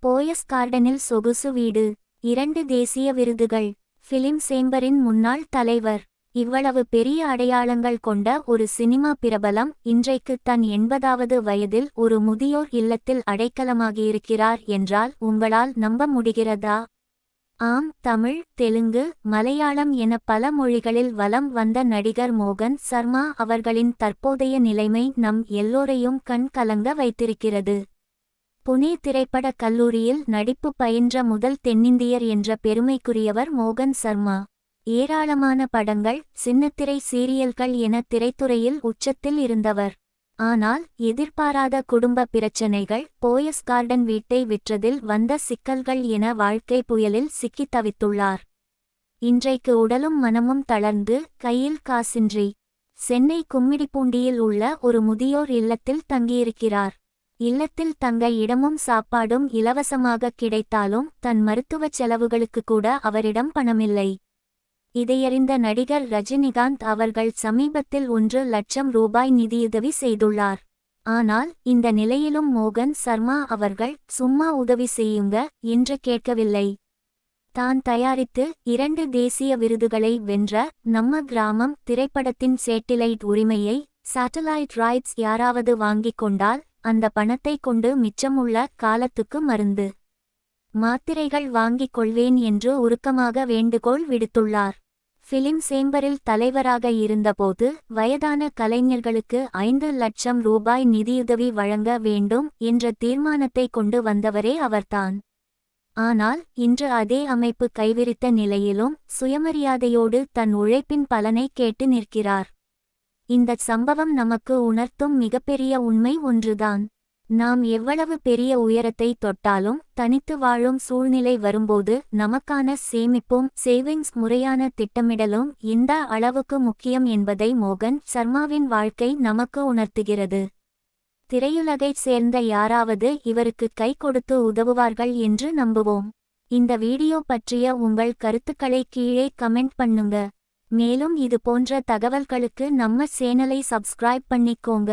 போயஸ் கார்டனில் சொகுசு வீடு. 2 தேசிய விருதுகள். ஃபிலிம் சேம்பரின் முன்னாள் தலைவர். இவ்வளவு பெரிய அடையாளங்கள் கொண்ட ஒரு சினிமா பிரபலம் இன்றைக்கு தன் 80வது வயதில் ஒரு முதியோர் இல்லத்தில் அடைக்கலமாகியிருக்கிறார் என்றால் உங்களால் நம்ப முடிகிறதா? ஆம், தமிழ், தெலுங்கு, மலையாளம் என பல மொழிகளில் வலம் வந்த நடிகர் மோகன் சர்மா அவர்களின் தற்போதைய நிலைமை நம் எல்லோரையும் கண் கலங்க வைத்திருக்கிறது. புனே திரைப்படக் கல்லூரியில் நடிப்பு பயின்ற முதல் தென்னிந்தியர் என்ற பெருமைக்குரியவர் மோகன் சர்மா. ஏராளமான படங்கள், சின்னத்திரை சீரியல்கள் என திரைத்துறையில் உச்சத்தில் இருந்தவர். ஆனால் எதிர்பாராத குடும்ப பிரச்சனைகள், போயஸ் கார்டன் வீட்டை விற்றதில் வந்த சிக்கல்கள் என வாழ்க்கை புயலில் சிக்கித் தவித்துள்ளார். இன்றைக்கு உடலும் மனமும் தளர்ந்து, கையில் காசின்றி சென்னை கும்மிடிப்பூண்டியில் உள்ள ஒரு முதியோர் இல்லத்தில் தங்கியிருக்கிறார். இல்லத்தில் தங்க இடமும் சாப்பாடும் இலவசமாக கிடைத்தாலும் தன் மருத்துவச் செலவுகளுக்கு கூட அவரிடம் பணமில்லை. இதையறிந்த நடிகர் ரஜினிகாந்த் அவர்கள் சமீபத்தில் 1 லட்சம் ரூபாய் நிதியுதவி செய்துள்ளார். ஆனால் இந்த நிலையிலும் மோகன் சர்மா அவர்கள் சும்மா உதவி செய்யுங்க என்று கேட்கவில்லை. தான் தயாரித்து 2 தேசிய விருதுகளை வென்ற நம்ம கிராமம் திரைப்படத்தின் சேட்டிலைட் உரிமையை சாட்டலைட் ரைட்ஸ் யாராவது வாங்கிக் கொண்டால் அந்த பணத்தை கொண்டு மிச்சமுள்ள காலத்துக்கு மருந்து மாத்திரைகள் வாங்கிக் கொள்வேன் என்று உருக்கமாக வேண்டுகோள் விடுத்துள்ளார். ஃபிலிம் சேம்பரில் தலைவராக இருந்தபோது வயதான கலைஞர்களுக்கு 5 லட்சம் ரூபாய் நிதியுதவி வழங்க வேண்டும் என்ற தீர்மானத்தை கொண்டு வந்தவரே அவர்தான். ஆனால் இன்று அதே அமைப்பு கைவிரித்த நிலையிலும் சுயமரியாதையோடு தன் உழைப்பின் பலனை கேட்டு நிற்கிறார். இந்த சம்பவம் நமக்கு உணர்த்தும் மிகப்பெரிய உண்மை ஒன்றுதான். நாம் எவ்வளவு பெரிய உயரத்தை தொட்டாலும் தனித்து வாழும் சூழ்நிலை வரும்போது நமக்கான சேமிப்பும் சேவிங்ஸ் முறையான திட்டமிடலும் எந்த அளவுக்கு முக்கியம் என்பதை மோகன் சர்மாவின் வாழ்க்கை நமக்கு உணர்த்துகிறது. திரையுலகைச் சேர்ந்த யாராவது இவருக்கு கை கொடுத்து உதவுவார்கள் என்று நம்புவோம். இந்த வீடியோ பற்றிய உங்கள் கருத்துக்களை கீழே கமெண்ட் பண்ணுங்க. மேலும் இது போன்ற தகவல்களுக்கு நம்ம சேனலை சப்ஸ்கிரைப் பண்ணிக்கோங்க.